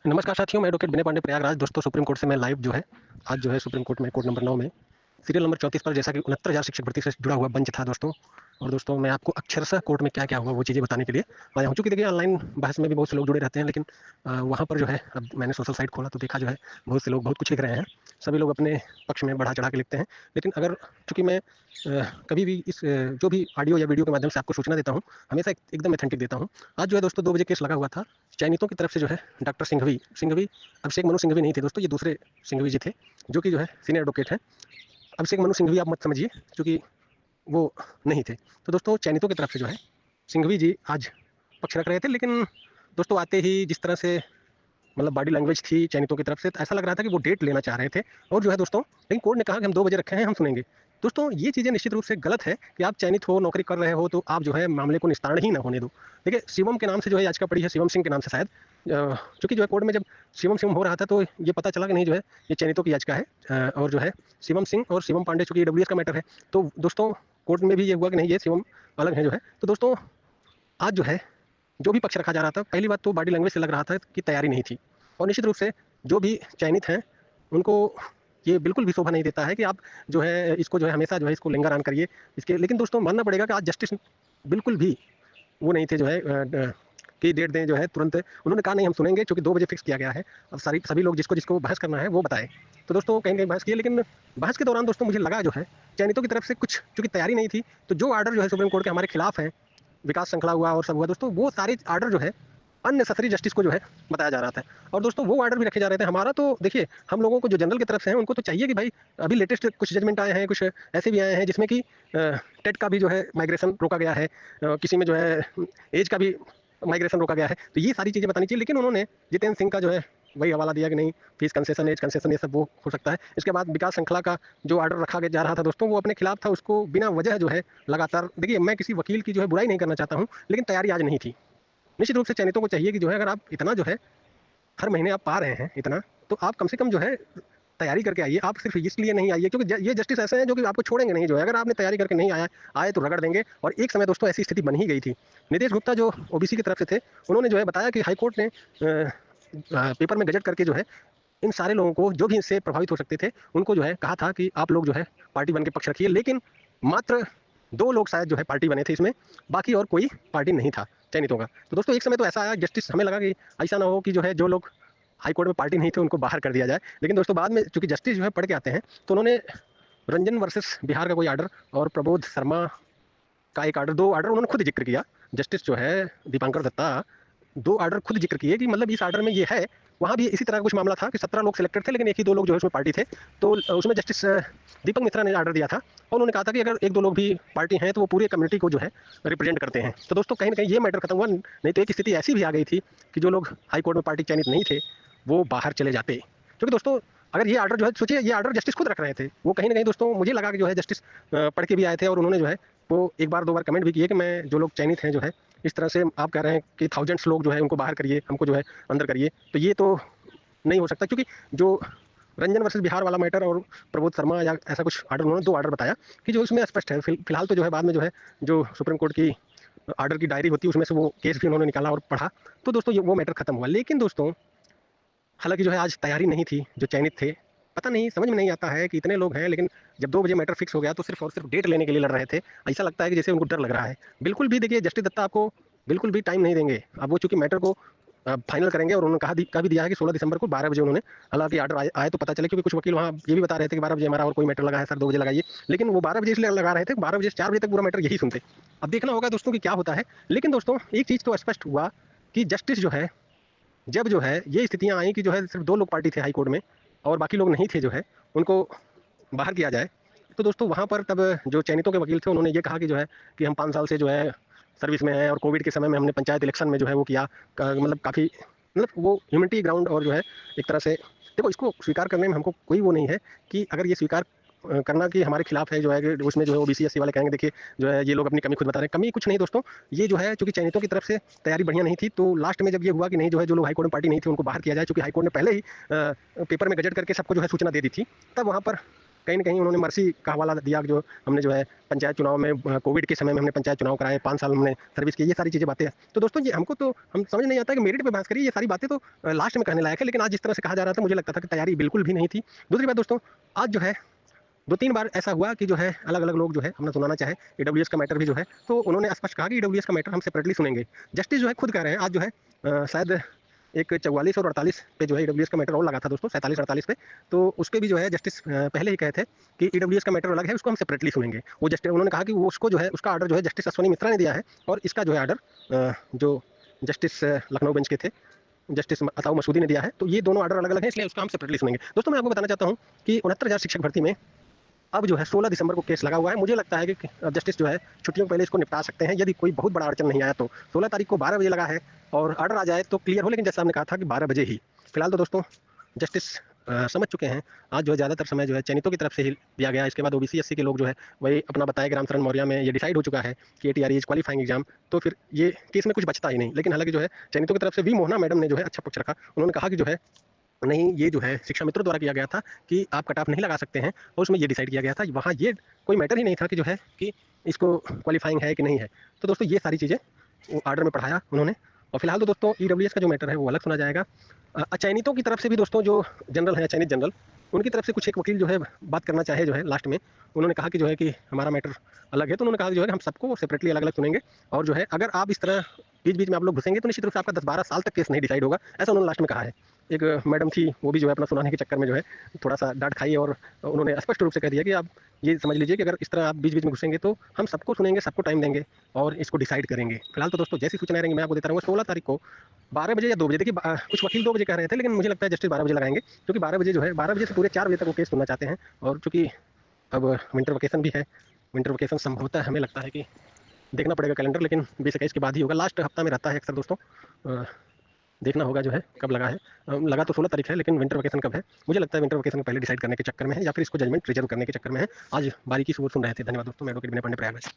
नमस्कार साथियों, मैं एडवोकेट विनय पांडे प्रयागराज। दोस्तों, सुप्रीम कोर्ट से मैं लाइव जो है आज जो है सुप्रीम कोर्ट में कोर्ट नंबर 9 में सीरियल नंबर 34 पर, जैसा कि 69,000 शिक्षक भर्ती से जुड़ा हुआ बेंच था दोस्तों। और दोस्तों, मैं आपको अक्षरशः कोर्ट में क्या-क्या हुआ वो चीज़ें बताने के लिए आया हूँ। चूँकि देखिए, ऑनलाइन बहस में भी बहुत से लोग जुड़े रहते हैं, लेकिन वहाँ पर जो है, अब मैंने सोशल साइट खोला तो देखा जो है बहुत से लोग बहुत कुछ लिख रहे हैं। सभी लोग अपने पक्ष में बढ़ा-चढ़ा के लिखते हैं। लेकिन अगर चूँकि मैं कभी भी जो भी ऑडियो या वीडियो के माध्यम से आपको सूचना देता हूँ, हमेशा एकदम ऑथेंटिक देता हूँ। आज जो है दोस्तों 2 बजे केस लगा हुआ था। चयनितों की तरफ से जो है डॉक्टर सिंघवी अभिषेक मनु सिंघवी नहीं थे दोस्तों, ये दूसरे सिंघवी जी थे, जो कि जो है सीनियर एडवोकेट हैं। अभिषेक मनु सिंघवी आप मत समझिए, क्योंकि वो नहीं थे। तो दोस्तों, चयनितों की तरफ से जो है सिंघवी जी आज पक्ष रख रहे थे, लेकिन दोस्तों आते ही जिस तरह से मतलब बॉडी लैंग्वेज थी चयनितों की तरफ से, तो ऐसा लग रहा था कि वो डेट लेना चाह रहे थे। और जो है दोस्तों, लेकिन कोर्ट ने कहा कि हम 2 बजे रखे हैं, हम सुनेंगे। दोस्तों, ये चीज़ें निश्चित रूप से गलत है कि आप चयनित हो, नौकरी कर रहे हो, तो आप जो है मामले को निस्तारण ही ना होने दो। देखिए, शिवम के नाम से जो है याचिका पड़ी है, शिवम सिंह के नाम से शायद। चूँकि जो है कोर्ट में जब शिवम हो रहा था, तो ये पता चला कि नहीं जो है ये चयनितों की याचिका है। और जो है शिवम सिंह और शिवम पांडे, चूँकि ईडब्ल्यूएस का मैटर है, तो दोस्तों कोर्ट में भी ये हुआ कि नहीं, ये शिवम अलग है जो है। तो दोस्तों, आज जो है जो भी पक्ष रखा जा रहा था, पहली बात तो बॉडी लैंग्वेज से लग रहा था कि तैयारी नहीं थी। और निश्चित रूप से जो भी चयनित हैं, उनको ये बिल्कुल भी शोभा नहीं देता है कि आप जो है इसको जो है हमेशा जो है इसको लिंगर ऑन करिए इसके। लेकिन दोस्तों, मानना पड़ेगा कि आज जस्टिस बिल्कुल भी वो नहीं थे जो है कि डेट दें जो है तुरंत। उन्होंने कहा नहीं, हम सुनेंगे, चूँकि 2 बजे फिक्स किया गया है। अब सभी लोग जिसको बहस करना है वो बताएँ। तो दोस्तों, कहीं न कहीं बहस की है, लेकिन बहस के दौरान दोस्तों मुझे लगा जो है चयनितों की तरफ से कुछ, चूँकि तैयारी नहीं थी, तो जो ऑर्डर जो है सुप्रीम कोर्ट के हमारे खिलाफ हैं, विकास श्रृंखला हुआ और सब हुआ दोस्तों, वो सारे ऑर्डर जो है अननेसेसरी जस्टिस को जो है बताया जा रहा था। और दोस्तों, वो ऑर्डर भी रखे जा रहे थे। हमारा तो देखिए, हम लोगों को जो जनरल की तरफ से हैं, उनको तो चाहिए कि भाई अभी लेटेस्ट कुछ जजमेंट आए हैं, कुछ ऐसे भी आए हैं जिसमें कि टेट का भी जो है माइग्रेशन रोका गया है, किसी में जो है एज का भी माइग्रेशन रोका गया है। तो ये सारी चीज़ें बतानी चाहिए, लेकिन उन्होंने जितेंद्र सिंह का जो है वही हवाला दिया कि नहीं, फीस कंसेशन, एज कंसेशन, ये सब वो हो सकता है। इसके बाद विकास श्रृंखला का जो ऑर्डर रखा जा रहा था दोस्तों, वो अपने खिलाफ था, उसको बिना वजह जो है लगातार, देखिए मैं किसी वकील की जो है बुराई नहीं करना चाहता हूँ, लेकिन तैयारी आज नहीं थी। निश्चित रूप से चयनितों को चाहिए कि जो है, अगर आप इतना जो है हर महीने आप पा रहे हैं इतना, तो आप कम से कम जो है तैयारी करके आइए। आप सिर्फ इसलिए नहीं आइए क्योंकि ये जस्टिस ऐसे हैं जो कि आपको छोड़ेंगे नहीं जो है। अगर आपने तैयारी करके नहीं आए तो रगड़ देंगे। और एक समय दोस्तों ऐसी स्थिति बन ही गई थी। नितेश गुप्ता जो ओबीसी की तरफ से थे, उन्होंने जो है बताया कि हाईकोर्ट ने पेपर में गजट करके जो है इन सारे लोगों को, जो भी इससे प्रभावित हो सकते थे, उनको जो है कहा था कि आप लोग जो है पार्टी बन के पक्ष रखिए। लेकिन मात्र 2 लोग शायद जो है पार्टी बने थे इसमें, बाकी और कोई पार्टी नहीं था चयनितों का। तो दोस्तों, एक समय तो ऐसा आया जस्टिस, हमें लगा कि ऐसा ना हो कि जो है जो लोग हाई कोर्ट में पार्टी नहीं थे उनको बाहर कर दिया जाए। लेकिन दोस्तों, बाद में चूंकि जस्टिस जो है पढ़ के आते हैं, तो उन्होंने रंजन वर्सेस बिहार का कोई ऑर्डर और प्रबोध शर्मा का एक ऑर्डर, 2 ऑर्डर उन्होंने खुद जिक्र किया। जस्टिस जो है दीपांकर दत्ता, 2 ऑर्डर खुद जिक्र किए कि मतलब इस ऑर्डर में ये है। वहाँ भी इसी तरह का कुछ मामला था कि 17 लोग सिलेक्टेड थे, लेकिन 1 ही 2 लोग जो है उसमें पार्टी थे। तो उसमें जस्टिस दीपक मिश्रा ने ऑर्डर दिया था, और उन्होंने कहा था कि अगर 1-2 लोग भी पार्टी हैं तो वो पूरे कम्युनिटी को जो है रिप्रेजेंट करते हैं। तो दोस्तों, कहीं न कहीं ये मैटर खत्म हुआ। नहीं तो एक स्थिति ऐसी भी आ गई थी कि जो लोग हाई कोर्ट में पार्टी चयनित नहीं थे, वो बाहर चले जाते। क्योंकि दोस्तों, अगर ये ऑर्डर जो है, सोचिए ये ऑर्डर जस्टिस खुद रख रहे थे, वो कहीं न कहीं दोस्तों मुझे लगा कि जो है जस्टिस पढ़ के भी आए थे, और उन्होंने जो है वो 1 बार 2 बार कमेंट भी किए कि मैं, जो लोग चयनित हैं जो है, इस तरह से आप कह रहे हैं कि थाउजेंड्स लोग जो है उनको बाहर करिए, हमको जो है अंदर करिए, तो ये तो नहीं हो सकता। क्योंकि जो रंजन वर्सेस बिहार वाला मैटर और प्रबोध शर्मा या ऐसा कुछ ऑर्डर, उन्होंने 2 ऑर्डर बताया कि जो इसमें स्पष्ट है। फिलहाल तो जो है बाद में जो है जो सुप्रीम कोर्ट की ऑर्डर की डायरी होती है, उसमें से वो केस भी उन्होंने निकाला और पढ़ा। तो दोस्तों, ये वो मैटर खत्म हुआ। लेकिन दोस्तों, हालांकि जो है आज तैयारी नहीं थी जो चयनित थे। पता नहीं, समझ में नहीं आता है कि इतने लोग हैं, लेकिन जब 2 बजे मैटर फिक्स हो गया तो सिर्फ और सिर्फ डेट लेने के लिए लड़ रहे थे। ऐसा लगता है कि जैसे उनको डर लग रहा है। बिल्कुल भी देखिए, जस्टिस दत्ता आपको बिल्कुल भी टाइम नहीं देंगे। अब वो चूंकि मैटर को फाइनल करेंगे, और उन्होंने कहा भी दिया है कि 16 दिसंबर को 12 बजे उन्होंने, हालांकि ऑर्डर आए तो पता चले, क्योंकि कुछ वकील वहाँ ये भी बता रहे थे कि 12 बजे हमारा और कोई मैटर लगा है सर, 2 बजे लगाइए। लेकिन वो 12 बजे इसलिए लगा रहे थे, 12 बजे से 4 बजे तक पूरा मैटर यही सुनते। अब देखना होगा दोस्तों कि क्या होता है। लेकिन दोस्तों, एक चीज़ तो स्पष्ट हुआ कि जस्टिस जो है, जब जो है ये स्थितियाँ आई कि जो है सिर्फ 2 लोग पार्टी थे हाई कोर्ट में, और बाकी लोग नहीं थे जो है, उनको बाहर किया जाए। तो दोस्तों, वहाँ पर तब जो चयनितों के वकील थे, उन्होंने ये कहा कि जो है कि हम 5 साल से जो है सर्विस में हैं, और कोविड के समय में हमने पंचायत इलेक्शन में जो है वो किया, मतलब काफ़ी, मतलब वो ह्यूमनिटी ग्राउंड, और जो है एक तरह से देखो, इसको स्वीकार करने में हमको कोई वो नहीं है कि अगर ये स्वीकार करना कि हमारे खिलाफ है जो है, कि उसमें जो है ओबीसी एससी वाले कहेंगे देखिए जो है ये लोग अपनी कमी खुद बता रहे हैं। कमी कुछ नहीं दोस्तों, ये जो है चूंकि चयनितों की तरफ से तैयारी बढ़िया नहीं थी, तो लास्ट में जब ये हुआ कि नहीं जो है जो लोग हाईकोर्ट में पार्टी नहीं थी उनको बाहर किया जाए, चूंकि हाईकोर्ट ने पहले ही पेपर में गजट करके सबको जो है सूचना दे दी थी, तब वहाँ पर कहीं न कहीं उन्होंने मर्सी का हवाला दिया, जो हमने जो है पंचायत चुनाव में कोविड के समय में हमने पंचायत चुनाव कराए, 5 साल हमने सर्विस की, ये सारी चीज़ें बातें हैं। तो दोस्तों ये हमको तो हम समझ नहीं आता है कि मेरिट पे बहस करिए, ये सारी बातें तो लास्ट में कहने लायक है, लेकिन आज जिस तरह से कहा जा रहा था मुझे लगता था कि तैयारी बिल्कुल भी नहीं थी। दूसरी बात दोस्तों, आज जो है 2-3 बार ऐसा हुआ कि जो है अलग-अलग लोग जो है अपना सुनाना चाहे, ईडब्ल्यूएस का मैटर भी जो है, तो उन्होंने स्पष्ट कहा कि ईडब्ल्यूएस का मैटर हम सेपरेटली सुनेंगे। जस्टिस जो है खुद कह रहे हैं, आज जो है शायद एक 44 और 48 पे जो है ईडब्ल्यूएस का मैटर और लगा था दोस्तों, 47-48 पे, तो उसपे भी जो है जस्टिस पहले ही कहे थे कि ईडब्ल्यूएस का मैटर अलग है, उसको हम सेपरेटली सुनेंगे। वो जस्टिस उन्होंने कहा कि वो उसको जो है उसका ऑर्डर जो है जस्टिस अश्विनी मित्रा ने दिया है, और इसका जो है ऑर्डर जो जस्टिस लखनऊ बेंच के थे, जस्टिस अताउ मसूदी ने दिया है, तो ये दोनों ऑर्डर अलग-अलग हैं, इसलिए उसको हम सेपरेटली सुनेंगे। दोस्तों मैं आपको बताना चाहता हूँ कि 69,000 शिक्षक भर्ती में अब जो है 16 दिसंबर को केस लगा हुआ है। मुझे लगता है कि जस्टिस जो है छुट्टियों के पहले इसको निपटा सकते हैं, यदि कोई बहुत बड़ा अड़चन नहीं आया तो। 16 तारीख को 12 बजे लगा है और ऑर्डर आ जाए तो क्लियर हो, लेकिन जैसा हमने कहा था कि 12 बजे ही। फिलहाल तो दोस्तों जस्टिस समझ चुके हैं। आज जो है ज़्यादातर समय जो है चयनितों की तरफ से ही दिया गया है। इसके बाद ओबीसी एससी के लोग जो है वही अपना बताए, रामचरण मौर्य में ये डिसाइड हो चुका है कि एटीआर इज क्वालिफाइंग एग्जाम, तो फिर ये केस में कुछ बचता ही नहीं। लेकिन हालांकि जो है चयनितों की तरफ से वी मोहना मैडम ने जो है अच्छा पक्ष रखा। उन्होंने कहा कि जो है नहीं, ये जो है शिक्षा मित्रों द्वारा किया गया था कि आप कट ऑफ नहीं लगा सकते हैं, और उसमें ये डिसाइड किया गया था, वहाँ ये कोई मैटर ही नहीं था कि जो है कि इसको क्वालिफाइंग है कि नहीं है। तो दोस्तों ये सारी चीज़ें वो ऑर्डर में पढ़ाया उन्होंने। और फिलहाल तो दोस्तों ईडब्ल्यूएस का जो मैटर है वो अलग सुना जाएगा। अचयनितों की तरफ से भी दोस्तों जो जनरल हैं, अचयनित जनरल, उनकी तरफ से कुछ एक वकील जो है बात करना चाहे जो है लास्ट में, उन्होंने कहा कि जो है कि हमारा मैटर अलग है, तो उन्होंने कहा कि जो है हम सबको सेपरेटली अलग अलग सुनेंगे, और जो है अगर आप इस तरह बीच बीच में आप लोग घुसेंगे तो निश्चित रूप से आपका 10-12 साल तक केस नहीं डिसाइड होगा, ऐसा उन्होंने लास्ट में कहा है। एक मैडम थी, वो भी जो है अपना सुनाने के चक्कर में जो है थोड़ा सा डांट खाई, और उन्होंने स्पष्ट रूप से कह दिया कि आप ये समझ लीजिए कि अगर इस तरह आप बीच बीच में घुसेंगे तो हम सबको सुनेंगे, सबको टाइम देंगे और इसको डिसाइड करेंगे। फिलहाल तो दोस्तों जैसी सूचनाएं रहेंगी मैं आपको देता रहूँगा। 16 तारीख को 12 बजे या 2 बजे, देखिए कुछ वकील 2 बजे कह रहे थे, लेकिन मुझे लगता है जस्टिस 12 बजे लगाएंगे, क्योंकि 12 बजे जो है 12 बजे से पूरे 4 बजे तक वो केस सुनना चाहते हैं। और चूँकि अब विंटर वकेशन भी है, विंटर वकेशन संभवतः हमें लगता है कि देखना पड़ेगा कैलेंडर, लेकिन 20-21 के बाद ही होगा, लास्ट हफ्ता में रहता है अक्सर दोस्तों। देखना होगा जो है कब लगा है। लगा तो 16 तारीख है, लेकिन विंटर वकेशन कब है, मुझे लगता है विंटर वकेशन को पहले डिसाइड करने के चक्कर में है, या फिर इसको जजमेंट रिजर्व करने के चक्कर में है। आज बारीकी से वो सुन रहे थे। धन्यवाद दोस्तों, मैं एडवोकेट विनय पांडे, प्रयागराज।